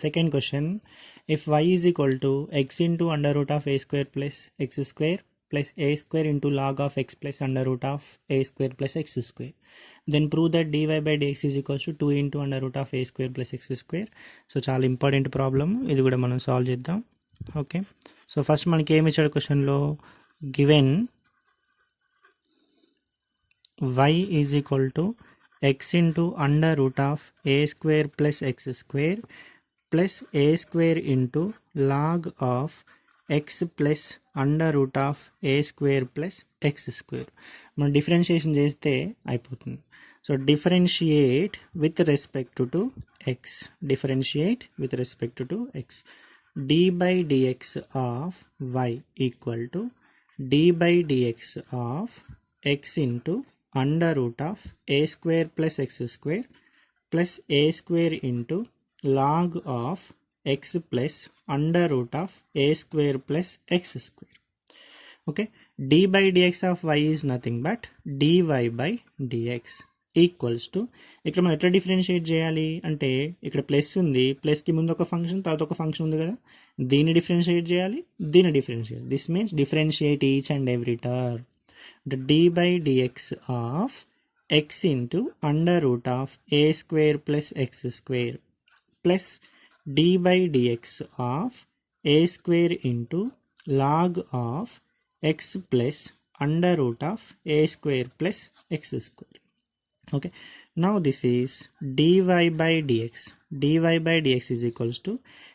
Second question, if y is equal to x into under root of a square plus x square plus a square into log of x plus under root of a square plus x square, then prove that dy by dx is equals to 2 into under root of a square plus x square. So చాలా important problem, ఇది కూడా మనం solve చేద్దాం. Okay, so first మనకి ఏమి ఇచ్చాడు క్వశ్చన్లో, given y is equal to x into under root of a square plus x square plus a square into log of x plus under root of a square plus x square. మనం differentiation చేస్తే అయిపోతుంది. So differentiate with respect to x, differentiate with respect to x. d by dx of y equal to d by dx of x into under root of a square plus x square plus a square into log of x plus under root of a square plus x square. Okay, d by dx of y is nothing but dy by dx equals to, ఇక్కడ మనం ఎట్లా differentiate చేయాలి అంటే, ఇక్కడ plus ఉంది, ప్లస్కి ముందు ఒక function తర్వాత ఒక ఫంక్షన్ ఉంది కదా, దీన్ని డిఫరెన్షియేట్ చేయాలి, దీన్ని differentiate. This means differentiate each and every term. The d by dx of x into under root of a square plus x square plus d by dx of a square into log of x plus under root of a square plus x square. Okay, now this is dy by dx. dy by dx is equals to,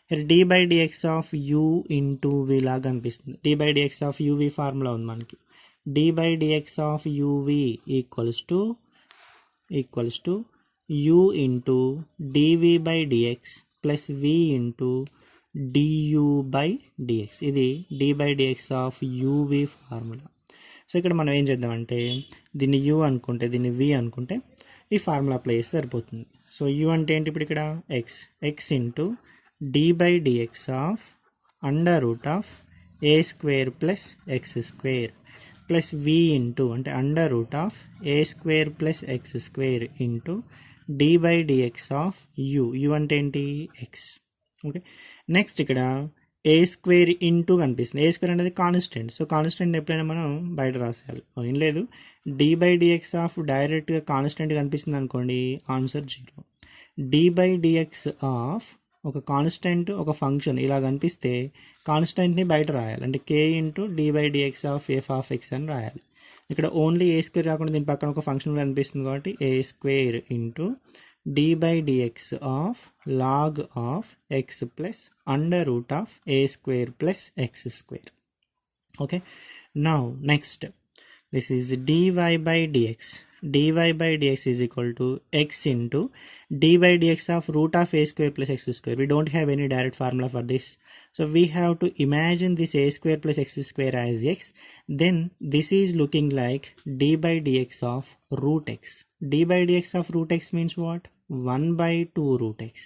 here d by dx of u into v లాగా అనిపిస్తుంది. d by dx of uv formula ఉంది మనకి. d by dx of uv equals to u into dv by dx plus v into du by dx. ఇది d by dx of uv formula. So ఇక్కడ మనం ఏం చేద్దామంటే, దీన్ని u అనుకుంటే దీన్ని v అనుకుంటే ఈ ఫార్ములా అప్లై చేస్తే సరిపోతుంది. సో u అంటే ఏంటి, ఇప్పుడు ఇక్కడ x into d by dx of under root of a square plus x square plus v into అంటే under root of a square plus x square into d by dx of u అంటే ఏంటి, x. Okay, next ఇక్కడ ఏ square into కనిపిస్తుంది. A square అనేది constant. So constant ఎప్పుడైనా మనం బయట రాసేయాలి, ఏం లేదు. డి బై డిఎక్స్ ఆఫ్ డైరెక్ట్గా కాన్స్టెంట్ కనిపిస్తుంది అనుకోండి, answer 0. D by dx of ఒక కాన్స్టెంట్ ఒక ఫంక్షన్ ఇలా కనిపిస్తే కాన్స్టెంట్ని బయట రాయాలి, అంటే k into d by dx of f of x అని రాయాలి. ఇక్కడ ఓన్లీ ఏ స్క్వేర్ కాకుండా దీని పక్కన ఒక ఫంక్షన్ కనిపిస్తుంది కాబట్టి a square into d by dx of log of x plus under root of a square plus x square. Okay, now next, this is dy by dx. dy by dx is equal to x into d by dx of root of a square plus x square. We don't have any direct formula for this, so we have to imagine this a square plus x square as x. Then this is looking like d by dx of root x. d by dx of root x means what, 1 by 2 root x.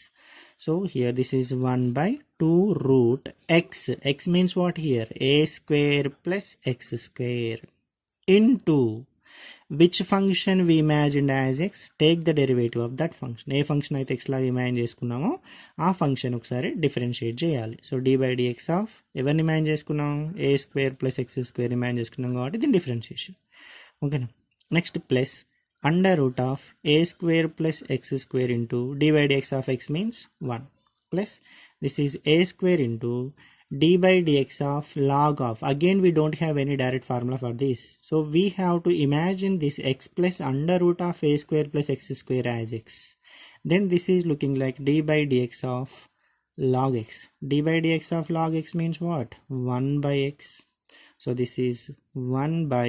So here this is 1 by 2 root x. X means what here, a square plus x square into which function we imagined as x, take the derivative of that function. ఏ function అయితే x లాగా imagine చేసుకున్నామో ఆ function ఒకసారి differentiate చేయాలి. So d by dx of ఎవరిని imagine చేసుకున్నాం, a square plus x square imagine చేసుకున్నాం కాబట్టి దీని డిఫరెన్షియేషన్. ఓకేనా, next plus under root of a square plus x square into d by dx of x means 1 plus this is a square into d by dx of log of, again we don't have any direct formula for this, so we have to imagine this x plus under root of a square plus x square as x. Then this is looking like d by dx of log x. d by dx of log x means what, 1 by x. So this is 1 by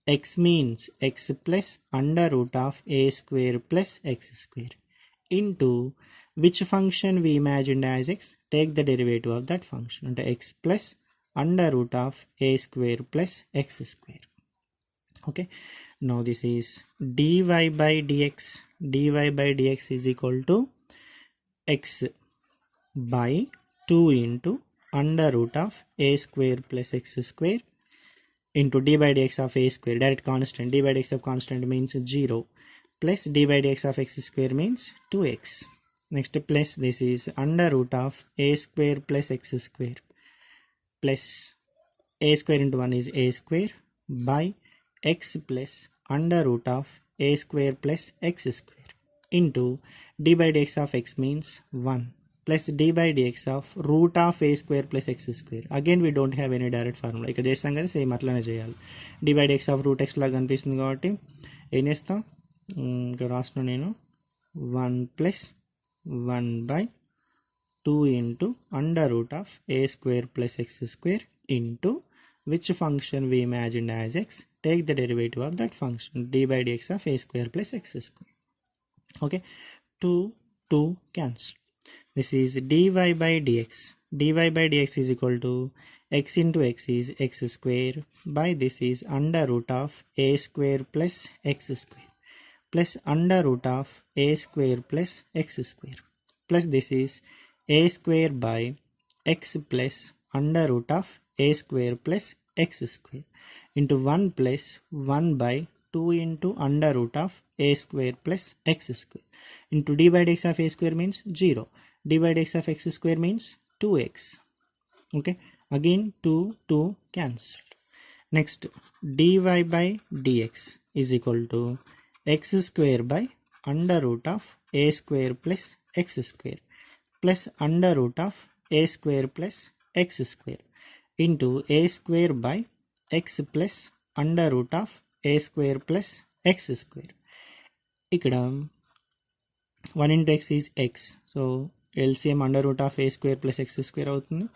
x means x plus under root of a square plus x square into which function we imagined as x, take the derivative of that function, and x plus under root of a square plus x square. Okay, now this is dy by dx. dy by dx is equal to x by 2 into under root of a square plus x square into d by dx of a square, direct constant, d by dx of constant means 0, plus d by dx of x square means 2x. Next plus this is under root of a square plus x square plus a square into 1 is a square by x plus under root of a square plus x square into d by dx of x means 1 plus d by dx of root of a square plus x square. Again we don't have any direct formula. ఇక్కడ చేస్తాం కదా same అట్లానే చేయాలి. d by dx of root x లాగా కనిపిస్తుంది కాబట్టి ఏం చేస్తాం, ఇక్కడ రాసిన నేను 1 plus 1 by 2 into under root of a square plus x square into which function we imagined as x, take the derivative of that function d by dx of a square plus x square. Okay, 2 cancel. This is dy by dx. dy by dx is equal to x into x is x square by this is under root of a square plus x square plus under root of a square plus x square plus this is a square by x plus under root of a square plus x square into 1 plus 1 by 2 into under root of a square plus x square into d by dx of a square means 0. d by dx of x square means 2x. Okay, again 2 cancelled. Next dy by dx is equal to x square by under root of a square plus x square plus under root of a square plus x square into a square by x plus under root of a square plus x square. ఇక్కడ 1 into x is x, so LCM under root of a square plus x square అవుతుంది.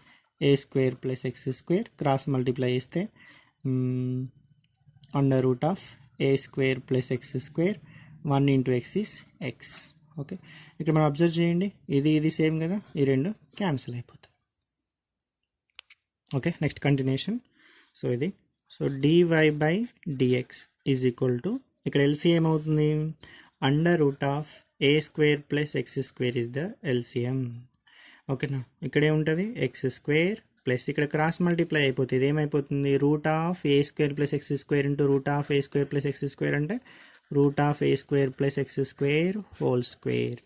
a square plus x square cross multiply చేస్తే under root of a square plus x square 1 into x is x. Okay, ఇక్కడ మనం observe చేయండి, ఇది same కదా, ఈ రెండు cancel అయిపోతాయి. Okay, next continuation. సో ఇది dy by dx is equal to ఇక్కడ ఎల్సిఎం అవుతుంది under root of a square plus x square is the LCM. ఓకేనా, ఇక్కడే ఉంటుంది ఎక్స్ స్క్వేర్ ప్లస్ ఇక్కడ క్రాస్ మల్టిప్లై అయిపోతుంది, ఏమైపోతుంది root of a square plus x square into root of a square plus x square అంటే root of a square plus x square whole square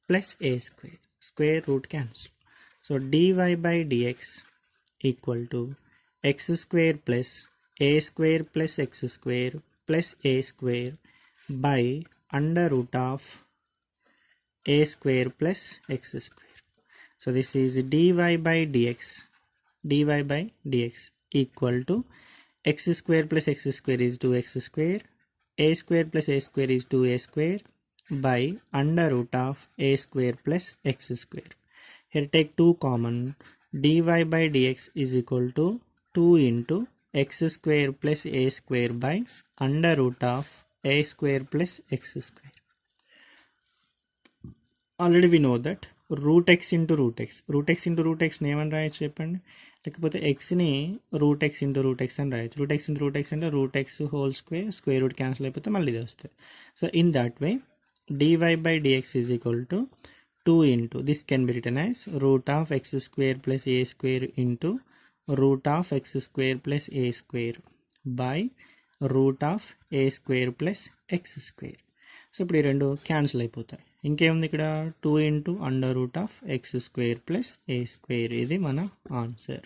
plus a square, square root cancel. So dy by dx equal to X square plus a square plus x square plus a square by under root of a square plus x square. So this is dy by dx equal to X square plus x square is 2x square, a square plus a square is 2a square by under root of a square plus x square. Here take 2 common, dy by dx is equal to 2 into x square plus a square by under root of a square plus x square. Already we know that root x into root x into root x నేమని రాయొచ్చు చెప్పండి, లేకపోతే ఎక్స్ని root x into root x అని రాయొచ్చు. Root x into root x అంటే root x whole square, square root cancel అయిపోతే మళ్ళీ ఇది వస్తుంది. So in that way dy by dx is equal to 2 into this can be written as root of x square plus a square into root of x square plus a square by root of a square plus x square. So ఇప్పుడు ఈ రెండు cancel అయిపోతాయి. ఇంకేముంది ఇక్కడ 2 into under root of x square plus a square. ఇది మన answer.